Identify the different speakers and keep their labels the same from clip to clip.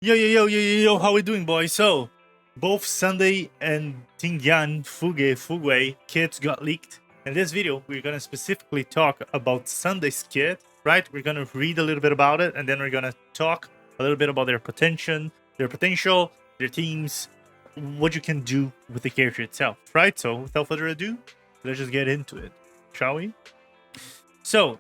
Speaker 1: Yo, how we doing, boys? So, both Sunday and Tingyan Fugue kits got leaked. In this video, we're gonna specifically talk about Sunday's kit, right? We're gonna read a little bit about it, and then we're gonna talk a little bit about their potential, their teams, what you can do with the character itself, right? So, without further ado, let's just get into it, shall we? So,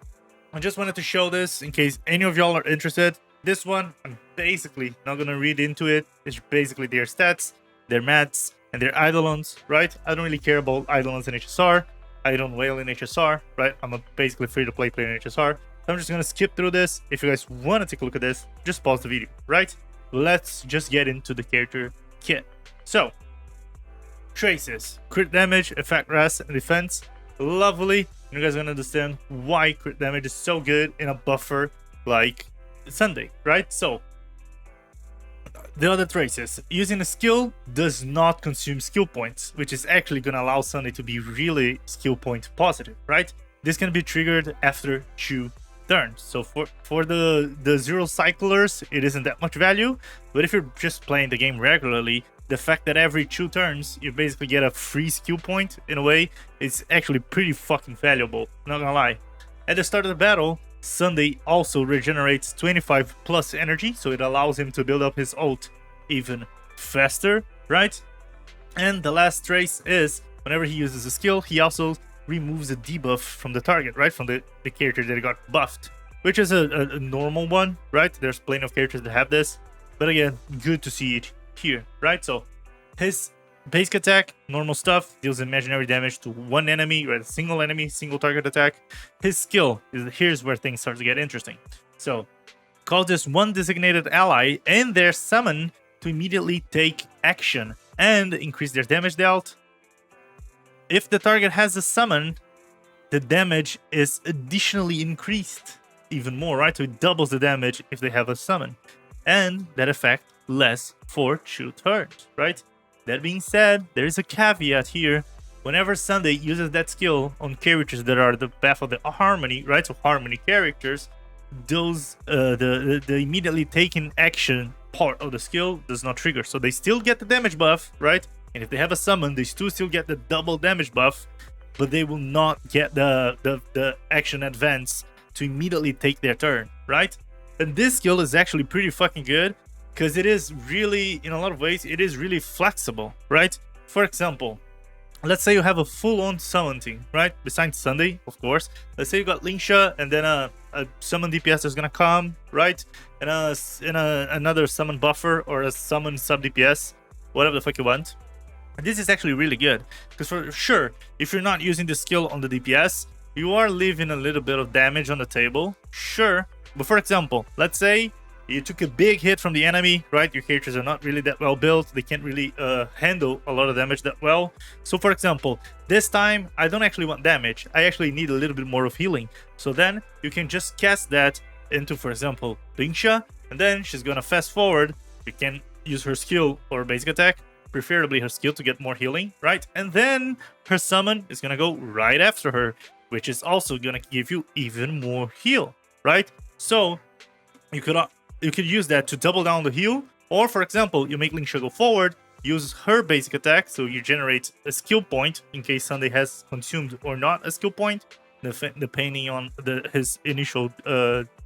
Speaker 1: I just wanted to show this in case any of y'all are interested. This one, I'm basically not going to read into it. It's basically their stats, their mats, and their eidolons, right? I don't really care about eidolons in HSR. I don't whale in HSR, right? I'm a basically free-to-play player in HSR. So I'm just going to skip through this. If you guys want to take a look at this, just pause the video, right? Let's just get into the character kit. So, traces, crit damage, effect rest, and defense. Lovely. You guys are going to understand why crit damage is so good in a buffer like Sunday, right? So, the other traces, using a skill does not consume skill points, which is actually going to allow Sunday to be really skill point positive, right? This can be triggered after 2 turns. So for the zero cyclers, it isn't that much value, but if you're just playing the game regularly, the fact that every 2 turns you basically get a free skill point in a way is actually pretty fucking valuable, not gonna lie. At the start of the battle, Sunday also regenerates 25 plus energy, so it allows him to build up his ult even faster, right? And the last trace is, whenever he uses a skill, he also removes a debuff from the target, right? From the character that got buffed, which is a normal one, right? There's plenty of characters that have this, but again, good to see it here, right? So his basic attack, normal stuff, deals imaginary damage to one enemy, or a single enemy, single target attack. His skill is, here's where things start to get interesting. So, call this one designated ally and their summon to immediately take action and increase their damage dealt. If the target has a summon, the damage is additionally increased even more, right? So it doubles the damage if they have a summon. And that effect lasts for 2 turns, right? That being said, there is a caveat here. Whenever Sunday uses that skill on characters that are the path of the harmony, right? So harmony characters, those the immediately taking action part of the skill does not trigger. So they still get the damage buff, right? And if they have a summon, they still get the double damage buff, but they will not get the action advance to immediately take their turn, right? And this skill is actually pretty fucking good, because it is really, in a lot of ways, it is really flexible, right? For example, let's say you have a full-on summon team, right? Besides Sunday, of course. Let's say you got Lingsha, and then a summon DPS is gonna come, right? And another summon buffer, or a summon sub DPS, whatever the fuck you want. And this is actually really good, because for sure, if you're not using the skill on the DPS, you are leaving a little bit of damage on the table, sure. But for example, let's say you took a big hit from the enemy, right? Your characters are not really that well built. They can't really handle a lot of damage that well. So for example, this time, I don't actually want damage. I actually need a little bit more of healing. So then you can just cast that into, for example, Lingsha, and then she's gonna fast forward. You can use her skill or basic attack, preferably her skill to get more healing, right? And then her summon is gonna go right after her, which is also gonna give you even more heal, right? So you could use that to double down the heal, or for example, you make Lingsha go forward, use her basic attack, so you generate a skill point in case Sunday has consumed or not a skill point, depending on his initial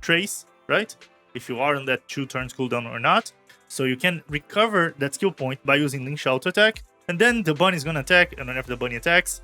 Speaker 1: trace, right? If you are on that 2 turns cooldown or not. So you can recover that skill point by using Lingsha auto attack, and then the bunny is gonna attack, and whenever the bunny attacks,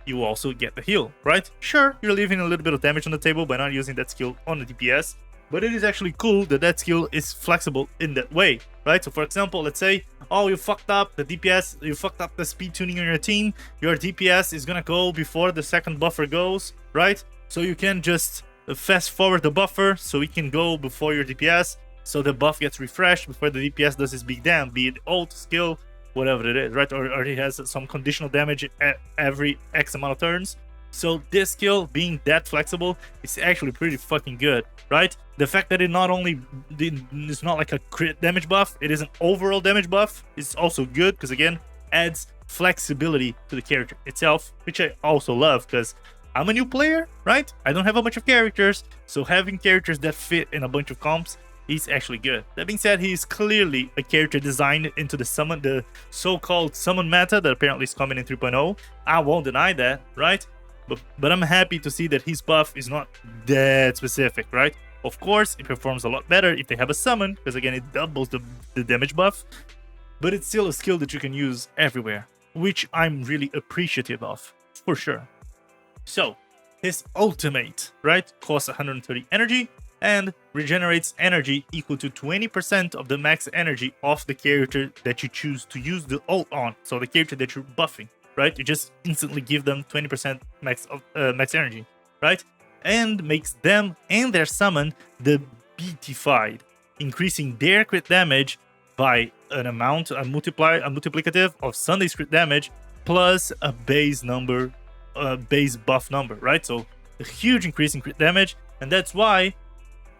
Speaker 1: you also get the heal, right? Sure, you're leaving a little bit of damage on the table by not using that skill on the DPS, but it is actually cool that that skill is flexible in that way, right? So for example, let's say, oh, you fucked up the DPS, you fucked up the speed tuning on your team, your DPS is gonna go before the second buffer goes, right? So you can just fast forward the buffer so it can go before your DPS, so the buff gets refreshed before the DPS does his big damn, be it ult, skill, whatever it is, right? Or he has some conditional damage at every X amount of turns. So this skill being that flexible is actually pretty fucking good, right? The fact that it not only it's not like a crit damage buff, it is an overall damage buff, is also good, because again, adds flexibility to the character itself, which I also love, because I'm a new player, right? I don't have a bunch of characters, so having characters that fit in a bunch of comps he's actually good. That being said, he's clearly a character designed into the so-called summon meta that apparently is coming in 3.0. I won't deny that, right? But I'm happy to see that his buff is not that specific, right? Of course, it performs a lot better if they have a summon, because again, it doubles the damage buff. But it's still a skill that you can use everywhere, which I'm really appreciative of, for sure. So, his ultimate, right, costs 130 energy and regenerates energy equal to 20% of the max energy of the character that you choose to use the ult on. So the character that you're buffing, right? You just instantly give them 20% max energy, right? And makes them and their summon the beatified, increasing their crit damage by a multiplicative of Sunday's crit damage plus a base buff number, right? So a huge increase in crit damage, and that's why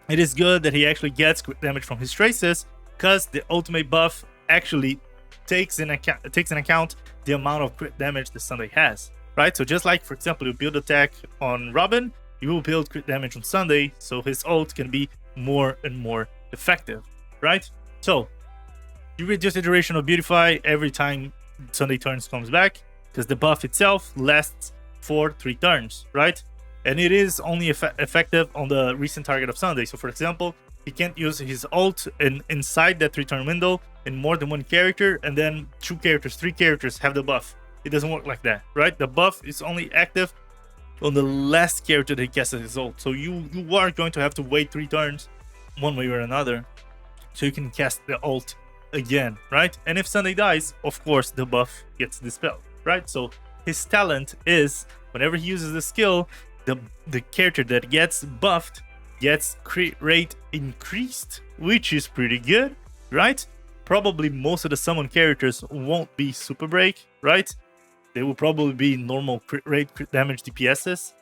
Speaker 1: it is good that he actually gets crit damage from his traces, because the ultimate buff actually takes in account the amount of crit damage that Sunday has, right? So just like, for example, you build attack on Robin, you will build crit damage on Sunday, so his ult can be more and more effective, right? So you reduce the duration of Beautify every time Sunday turns comes back, because the buff itself lasts for 3 turns, right? And it is only effective on the recent target of Sunday. So for example, he can't use his ult inside that 3-turn window in more than one character, and then 2 characters, 3 characters have the buff. It doesn't work like that, right? The buff is only active on the last character that he casts his ult. So you are going to have to wait 3 turns one way or another so you can cast the ult again, right? And if Sunday dies, of course the buff gets dispelled, right? So his talent is whenever he uses the skill, the character that gets buffed gets crit rate increased, which is pretty good, right? Probably most of the summon characters won't be super break, right? They will probably be normal crit rate, crit damage DPSs.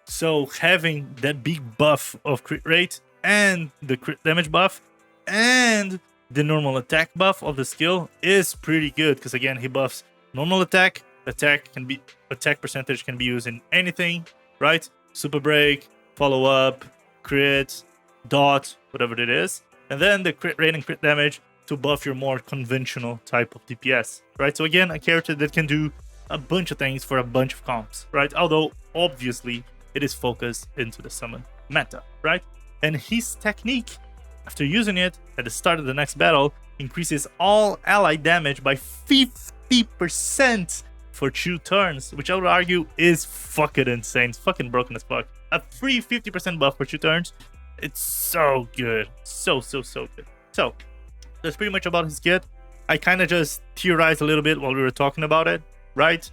Speaker 1: So having that big buff of crit rate and the crit damage buff and the normal attack buff of the skill is pretty good, because again, he buffs normal attack percentage can be used in anything, right? Super break, follow up, crit, dot, whatever it is, and then the crit rate and crit damage to buff your more conventional type of DPS, right? So again, a character that can do a bunch of things for a bunch of comps, right? Although obviously it is focused into the summon meta, right? And his technique, after using it at the start of the next battle, increases all ally damage by 50% for 2 turns, which I would argue is fucking insane. It's fucking broken as fuck. A free 50% buff for 2 turns. It's so good. So good. So, that's pretty much about his kit. I kind of just theorized a little bit while we were talking about it, right?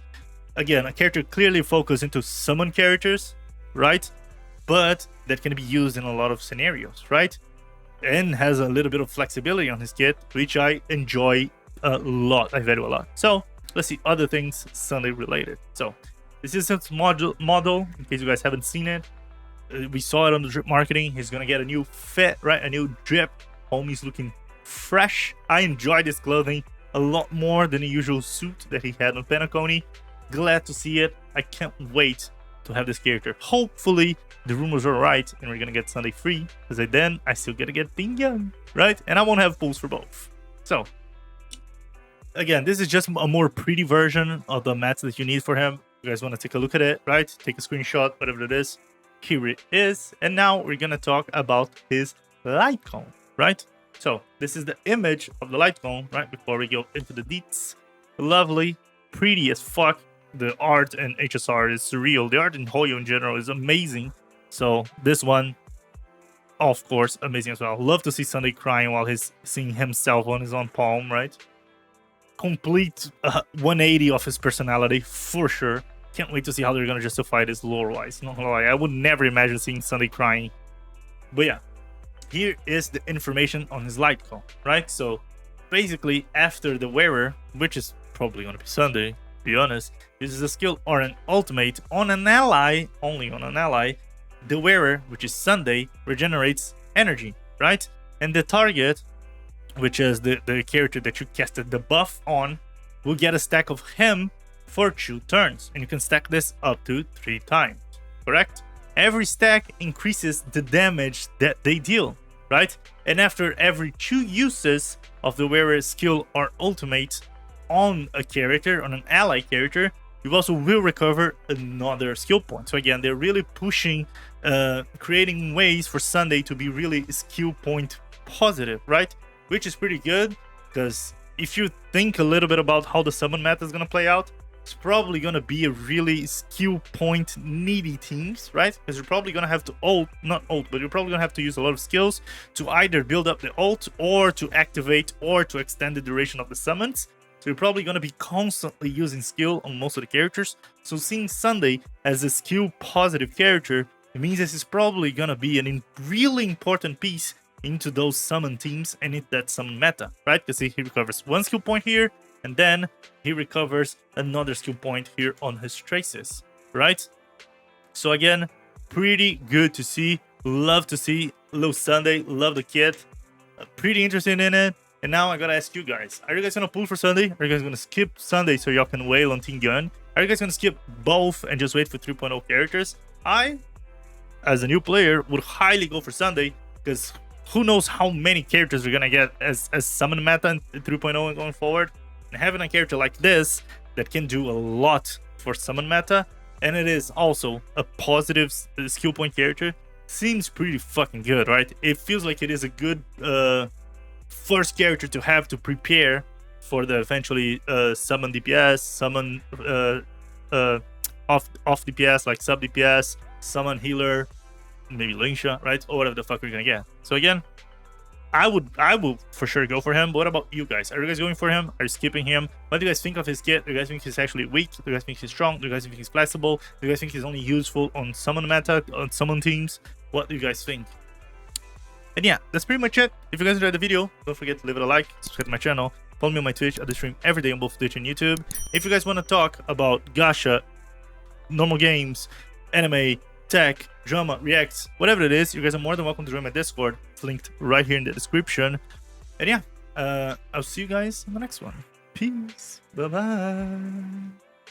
Speaker 1: Again, a character clearly focused into summon characters, right? But that can be used in a lot of scenarios, right? And has a little bit of flexibility on his kit, which I enjoy a lot. I value a lot. So, let's see other things Sunday related. So this is his model, in case you guys haven't seen it. We saw it on the drip marketing. He's gonna get a new fit, right? A new drip. Homie's looking fresh. I enjoy this clothing a lot more than the usual suit that he had on Penacony. Glad to see it. I can't wait to have this character. Hopefully the rumors are right and we're gonna get Sunday free, because then I still gotta get Tingyan, right? And I won't have pulls for both. So again, this is just a more pretty version of the mats that you need for him. You guys want to take a look at it, right? Take a screenshot, whatever it is. Here it is. And now we're going to talk about his light cone, right? So this is the image of the light cone, right? Before we go into the deets. Lovely, pretty as fuck. The art in HSR is surreal. The art in Hoyo in general is amazing. So this one, of course, amazing as well. Love to see Sunday crying while he's seeing himself on his own palm, right? Complete 180 of his personality for sure. Can't wait to see how they're gonna justify this lore-wise. Not gonna lie, I would never imagine seeing Sunday crying. But yeah, here is the information on his light cone, right? So basically, after the wearer, which is probably gonna be Sunday, to be honest, uses a skill or an ultimate on an ally, only on an ally. The wearer, which is Sunday, regenerates energy, right? And the target, which is the character that you casted the buff on, will get a stack of him for 2 turns. And you can stack this up to 3 times, correct? Every stack increases the damage that they deal. right? And after every 2 uses of the wearer's skill or ultimate on a character, on an ally character, you also will recover another skill point. So again, they're really pushing, creating ways for Sunday to be really skill point positive, right? Which is pretty good, because if you think a little bit about how the summon meta is going to play out, it's probably going to be a really skill point needy teams, right? Because you're probably going to have to but you're probably going to have to use a lot of skills to either build up the ult or to activate or to extend the duration of the summons. So you're probably going to be constantly using skill on most of the characters. So seeing Sunday as a skill positive character, it means this is probably going to be a really important piece into those summon teams and in that summon meta, right? Because he recovers 1 skill point here, and then he recovers another skill point here on his traces, right? So again, pretty good to see. Love to see Little Sunday. Love the kit. Pretty interested in it. And now I gotta ask you guys, are you guys gonna pull for Sunday? Are you guys gonna skip Sunday so y'all can wail on Team Gun? Are you guys gonna skip both and just wait for 3.0 characters? I, as a new player, would highly go for Sunday, because who knows how many characters we're gonna get as summon meta in 3.0 and going forward. And having a character like this that can do a lot for summon meta, and it is also a positive skill point character, seems pretty fucking good, right? It feels like it is a good first character to have to prepare for the eventually summon DPS, summon off DPS like sub DPS, summon healer, maybe Lingsha, right? Or whatever the fuck we're gonna get. So again, I will for sure go for him. But what about you guys? Are you guys going for him? Are you skipping him? What do you guys think of his kit? Do you guys think he's actually weak? Do you guys think he's strong? Do you guys think he's flexible? Do you guys think he's only useful on summon meta, on summon teams? What do you guys think? And yeah, that's pretty much it. If you guys enjoyed the video, don't forget to leave it a like, subscribe to my channel, follow me on my Twitch. I do stream every day on both Twitch and YouTube. If you guys want to talk about gacha, normal games, anime, tech, drama, reacts, whatever it is, you guys are more than welcome to join my Discord. It's linked right here in the description. And yeah, I'll see you guys in the next one. Peace. Bye-bye.